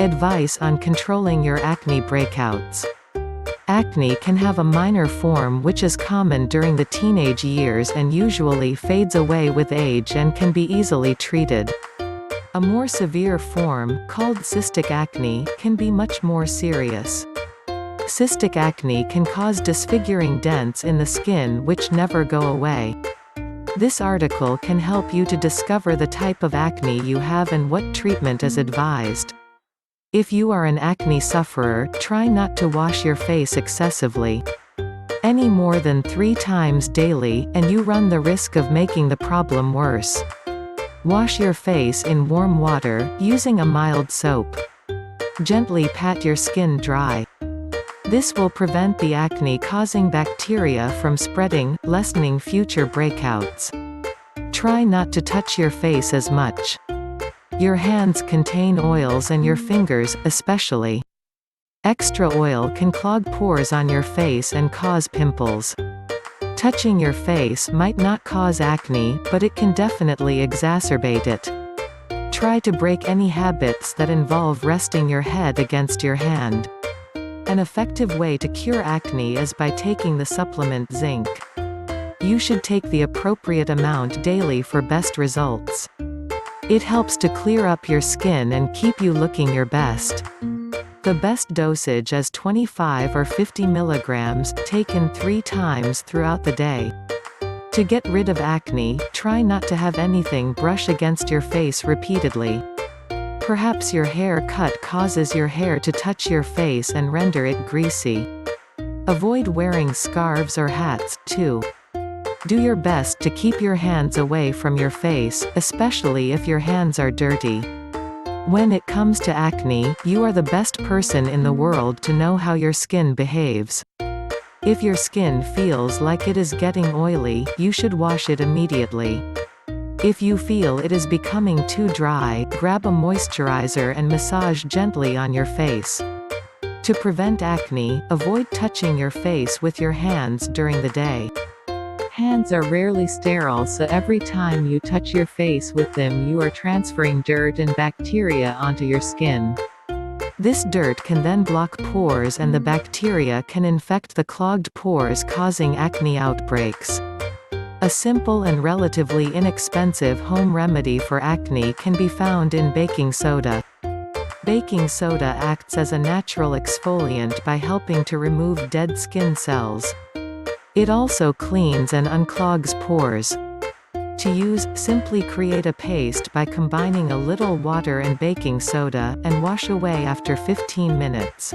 Advice on controlling your acne breakouts. Acne can have a minor form which is common during the teenage years and usually fades away with age and can be easily treated. A more severe form, called cystic acne, can be much more serious. Cystic acne can cause disfiguring dents in the skin which never go away. This article can help you to discover the type of acne you have and what treatment is advised. If you are an acne sufferer, try not to wash your face excessively. Any more than 3 times daily, and you run the risk of making the problem worse. Wash your face in warm water, using a mild soap. Gently pat your skin dry. This will prevent the acne-causing bacteria from spreading, lessening future breakouts. Try not to touch your face as much. Your hands contain oils and your fingers, especially. Extra oil can clog pores on your face and cause pimples. Touching your face might not cause acne, but it can definitely exacerbate it. Try to break any habits that involve resting your head against your hand. An effective way to cure acne is by taking the supplement zinc. You should take the appropriate amount daily for best results. It helps to clear up your skin and keep you looking your best. The best dosage is 25 or 50 milligrams, taken 3 times throughout the day. To get rid of acne, try not to have anything brush against your face repeatedly. Perhaps your hair cut causes your hair to touch your face and render it greasy. Avoid wearing scarves or hats, too. Do your best to keep your hands away from your face, especially if your hands are dirty. When it comes to acne, you are the best person in the world to know how your skin behaves. If your skin feels like it is getting oily, you should wash it immediately. If you feel it is becoming too dry, grab a moisturizer and massage gently on your face. To prevent acne, avoid touching your face with your hands during the day. Hands are rarely sterile, so every time you touch your face with them you are transferring dirt and bacteria onto your skin. This dirt can then block pores and the bacteria can infect the clogged pores, causing acne outbreaks. A simple and relatively inexpensive home remedy for acne can be found in baking soda. Baking soda acts as a natural exfoliant by helping to remove dead skin cells. It also cleans and unclogs pores. To use, simply create a paste by combining a little water and baking soda, and wash away after 15 minutes.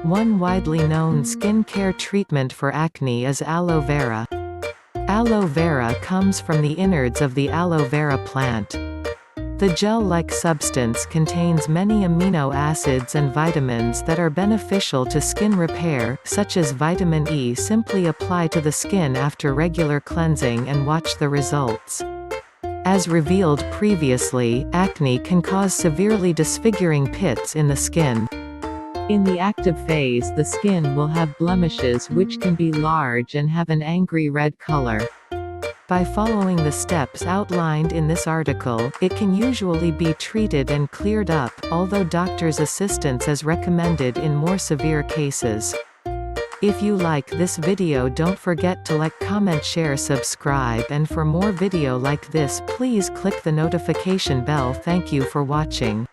One widely known skincare treatment for acne is aloe vera. Aloe vera comes from the innards of the aloe vera plant. The gel-like substance contains many amino acids and vitamins that are beneficial to skin repair, such as vitamin E. Simply apply to the skin after regular cleansing and watch the results. As revealed previously, acne can cause severely disfiguring pits in the skin. In the active phase, the skin will have blemishes which can be large and have an angry red color. By following the steps outlined in this article, it can usually be treated and cleared up, although doctor's assistance is recommended in more severe cases. If you like this video, don't forget to like, comment, share, subscribe, and for more video like this please click the notification bell. Thank you for watching.